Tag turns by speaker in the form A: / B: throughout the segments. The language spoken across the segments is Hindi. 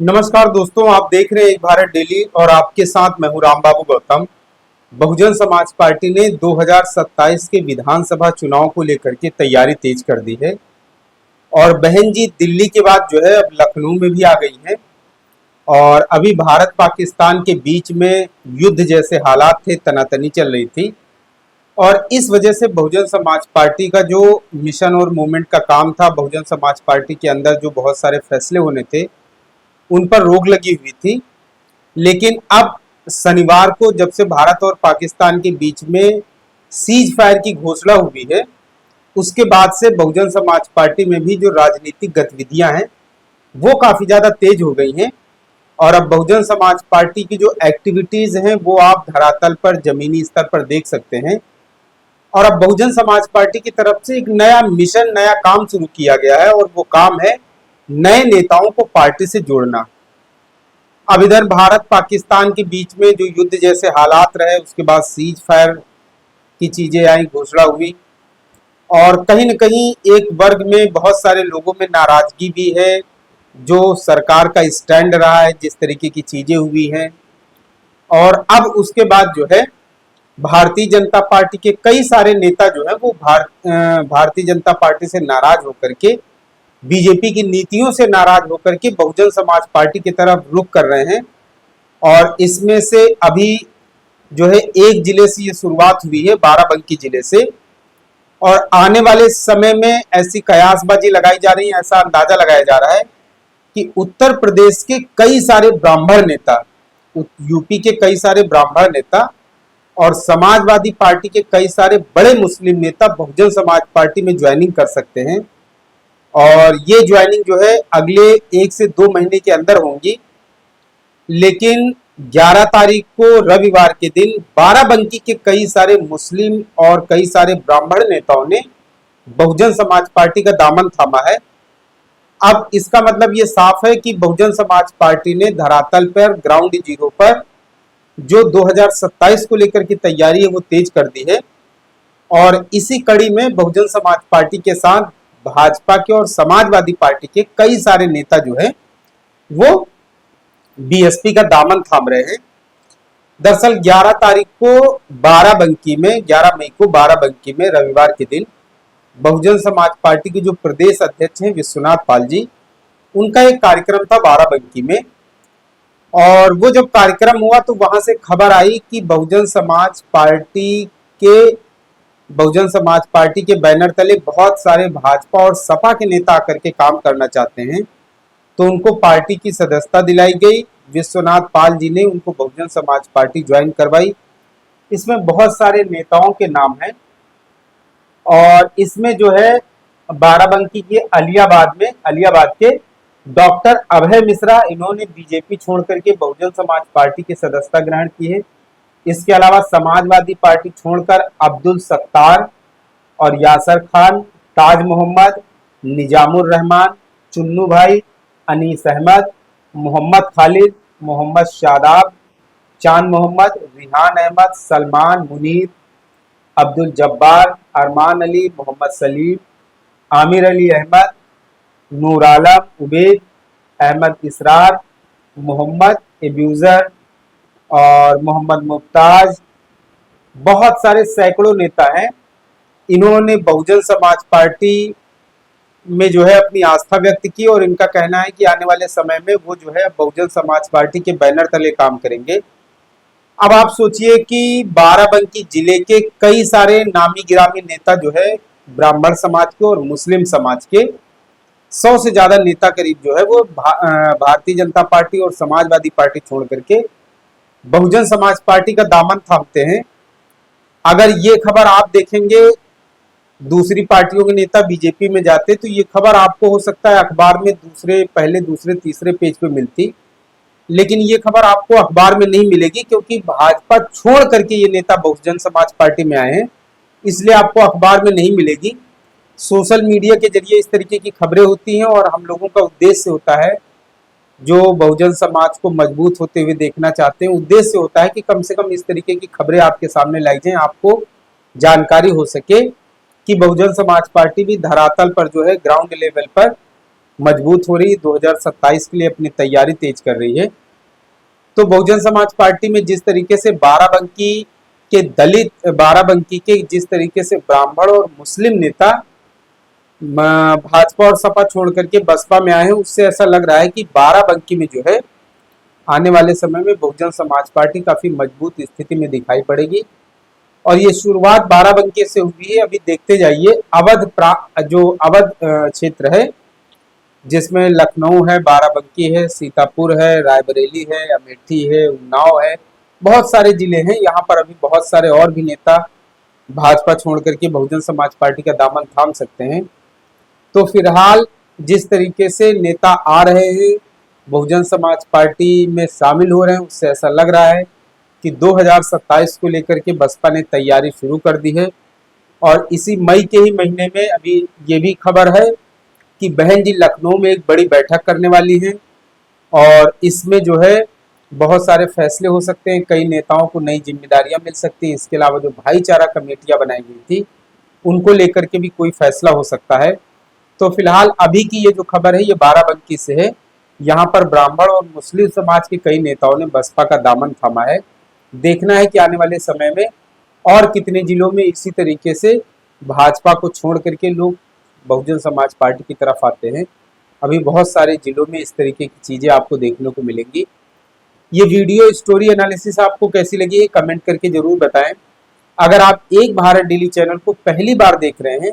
A: नमस्कार दोस्तों, आप देख रहे हैं एक भारत डेली और आपके साथ मैं हूं रामबाबू गौतम। बहुजन समाज पार्टी ने 2027 के विधानसभा चुनाव को लेकर के तैयारी तेज कर दी है और बहन जी दिल्ली के बाद जो है अब लखनऊ में भी आ गई हैं। और अभी भारत पाकिस्तान के बीच में युद्ध जैसे हालात थे, तनातनी चल रही थी और इस वजह से बहुजन समाज पार्टी का जो मिशन और मूवमेंट का काम था, बहुजन समाज पार्टी के अंदर जो बहुत सारे फैसले होने थे उन पर रोक लगी हुई थी। लेकिन अब शनिवार को जब से भारत और पाकिस्तान के बीच में सीज फायर की घोषणा हुई है, उसके बाद से बहुजन समाज पार्टी में भी जो राजनीतिक गतिविधियां हैं वो काफी ज्यादा तेज हो गई हैं। और अब बहुजन समाज पार्टी की जो एक्टिविटीज हैं वो आप धरातल पर, जमीनी स्तर पर देख सकते हैं। और अब बहुजन समाज पार्टी की तरफ से एक नया मिशन, नया काम शुरू किया गया है और वो काम है नए नेताओं को पार्टी से जोड़ना। अब इधर भारत पाकिस्तान के बीच में जो युद्ध जैसे हालात रहे, उसके बाद सीज फायर की चीजें आई, घोषणा हुई और कहीं न कहीं एक वर्ग में, बहुत सारे लोगों में नाराजगी भी है जो सरकार का स्टैंड रहा है, जिस तरीके की चीजें हुई हैं। और अब उसके बाद जो है भारतीय जनता पार्टी के कई सारे नेता जो है वो भारतीय जनता पार्टी से नाराज होकर के, बीजेपी की नीतियों से नाराज होकर के बहुजन समाज पार्टी की तरफ रुख कर रहे हैं। और इसमें से अभी जो है एक जिले से ये शुरुआत हुई है, बाराबंकी जिले से, और आने वाले समय में ऐसी कयासबाजी लगाई जा रही है, ऐसा अंदाजा लगाया जा रहा है कि उत्तर प्रदेश के कई सारे ब्राह्मण नेता, यूपी के कई सारे ब्राह्मण नेता और समाजवादी पार्टी के कई सारे बड़े मुस्लिम नेता बहुजन समाज पार्टी में ज्वाइनिंग कर सकते हैं। और ये ज्वाइनिंग जो है अगले 1 से 2 महीने के अंदर होंगी। लेकिन 11 तारीख को रविवार के दिन बाराबंकी के कई सारे मुस्लिम और कई सारे ब्राह्मण नेताओं ने बहुजन समाज पार्टी का दामन थामा है। अब इसका मतलब ये साफ है कि बहुजन समाज पार्टी ने धरातल पर, ग्राउंड जीरो पर जो 2027 को लेकर की तैयारी है वो तेज कर दी है। और इसी कड़ी में बहुजन समाज पार्टी के साथ भाजपा के और समाजवादी पार्टी के कई सारे नेता जो है वो बीएसपी का दामन थाम रहे हैं। दरअसल 11 तारीख को बाराबंकी में, 11 मई को बाराबंकी में रविवार के दिन बहुजन समाज पार्टी के जो प्रदेश अध्यक्ष हैं विश्वनाथ पाल जी, उनका एक कार्यक्रम था बाराबंकी में। और वो जब कार्यक्रम हुआ तो वहां से खबर आई कि बहुजन समाज पार्टी के बैनर तले बहुत सारे भाजपा और सपा के नेता आकर के काम करना चाहते हैं। तो उनको पार्टी की सदस्यता दिलाई गई। विश्वनाथ पाल जी ने उनको बहुजन समाज पार्टी ज्वाइन करवाई। इसमें बहुत सारे नेताओं के नाम हैं और इसमें जो है बाराबंकी के अलियाबाद के डॉक्टर अभय मिश्रा, इन्होंने बीजेपी छोड़ करके बहुजन समाज पार्टी की सदस्यता ग्रहण की है। इसके अलावा समाजवादी पार्टी छोड़कर अब्दुल सत्तार और यासर खान, ताज मोहम्मद, निजामुर रहमान, चुन्नू भाई, अनीस अहमद, मोहम्मद खालिद, मोहम्मद शादाब, चांद मोहम्मद, रिहान अहमद, सलमान मुनीर, अब्दुल जब्बार, अरमान अली, मोहम्मद सलीम, आमिर अली अहमद, नूर आलम, उबैद अहमद, इसरार, मोहम्मद एब्यूजर और मोहम्मद मुमताज, बहुत सारे सैकड़ों नेता हैं। इन्होंने बहुजन समाज पार्टी में जो है अपनी आस्था व्यक्त की और इनका कहना है कि आने वाले समय में वो जो है बहुजन समाज पार्टी के बैनर तले काम करेंगे। अब आप सोचिए कि बाराबंकी जिले के कई सारे नामी गिरामी नेता जो है ब्राह्मण समाज के और मुस्लिम समाज के 100 से ज्यादा नेता करीब जो है वो भारतीय जनता पार्टी और समाजवादी पार्टी छोड़ करके बहुजन समाज पार्टी का दामन थामते हैं। अगर ये खबर आप देखेंगे दूसरी पार्टियों के नेता बीजेपी में जाते तो ये खबर आपको हो सकता है अखबार में पहले दूसरे तीसरे पेज पे मिलती, लेकिन ये खबर आपको अखबार में नहीं मिलेगी क्योंकि भाजपा छोड़ करके ये नेता बहुजन समाज पार्टी में आए हैं, इसलिए आपको अखबार में नहीं मिलेगी। सोशल मीडिया के जरिए इस तरीके की खबरें होती हैं और हम लोगों का उद्देश्य होता है, जो बहुजन समाज को मजबूत होते हुए देखना चाहते हैं, उद्देश्य होता है कि कम से कम इस तरीके की खबरें आपके सामने लाई जाएं, आपको जानकारी हो सके कि बहुजन समाज पार्टी भी धरातल पर जो है ग्राउंड लेवल पर मजबूत हो रही है, 2027 के लिए अपनी तैयारी तेज कर रही है। तो बहुजन समाज पार्टी में जिस तरीके से बाराबंकी के दलित, बाराबंकी के जिस तरीके से ब्राह्मण और मुस्लिम नेता भाजपा और सपा छोड़ करके बसपा में आए हैं, उससे ऐसा लग रहा है कि बाराबंकी में जो है आने वाले समय में बहुजन समाज पार्टी काफी मजबूत स्थिति में दिखाई पड़ेगी। और ये शुरुआत बाराबंकी से हुई है। अभी देखते जाइए जो अवध क्षेत्र है, जिसमें लखनऊ है, बाराबंकी है, सीतापुर है, रायबरेली है, अमेठी है, उन्नाव है, बहुत सारे जिले हैं। यहाँ पर अभी बहुत सारे और भी नेता भाजपा छोड़ करके बहुजन समाज पार्टी का दामन थाम सकते हैं। तो फिलहाल जिस तरीके से नेता आ रहे हैं, बहुजन समाज पार्टी में शामिल हो रहे हैं, उससे ऐसा लग रहा है कि 2027 को लेकर के बसपा ने तैयारी शुरू कर दी है। और इसी मई के ही महीने में अभी ये भी खबर है कि बहन जी लखनऊ में एक बड़ी बैठक करने वाली हैं और इसमें जो है बहुत सारे फैसले हो सकते हैं, कई नेताओं को नई जिम्मेदारियां मिल सकती हैं। इसके अलावा जो भाईचारा कमेटियां बनाई गई थी उनको लेकर के भी कोई फैसला हो सकता है। तो फिलहाल अभी की ये जो खबर है ये बाराबंकी से है। यहाँ पर ब्राह्मण और मुस्लिम समाज के कई नेताओं ने बसपा का दामन थामा है। देखना है कि आने वाले समय में और कितने जिलों में इसी तरीके से भाजपा को छोड़ करके लोग बहुजन समाज पार्टी की तरफ आते हैं। अभी बहुत सारे जिलों में इस तरीके की चीजें आपको देखने को मिलेंगी। ये वीडियो स्टोरी एनालिसिस आपको कैसी लगी है कमेंट करके जरूर बताएं। अगर आप एक भारत डेली चैनल को पहली बार देख रहे हैं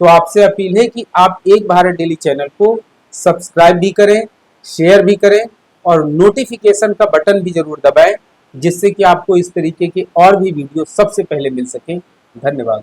A: तो आपसे अपील है कि आप एक भारत डेली चैनल को सब्सक्राइब भी करें, शेयर भी करें और नोटिफिकेशन का बटन भी जरूर दबाएं, जिससे कि आपको इस तरीके के और भी वीडियो सबसे पहले मिल सकें। धन्यवाद।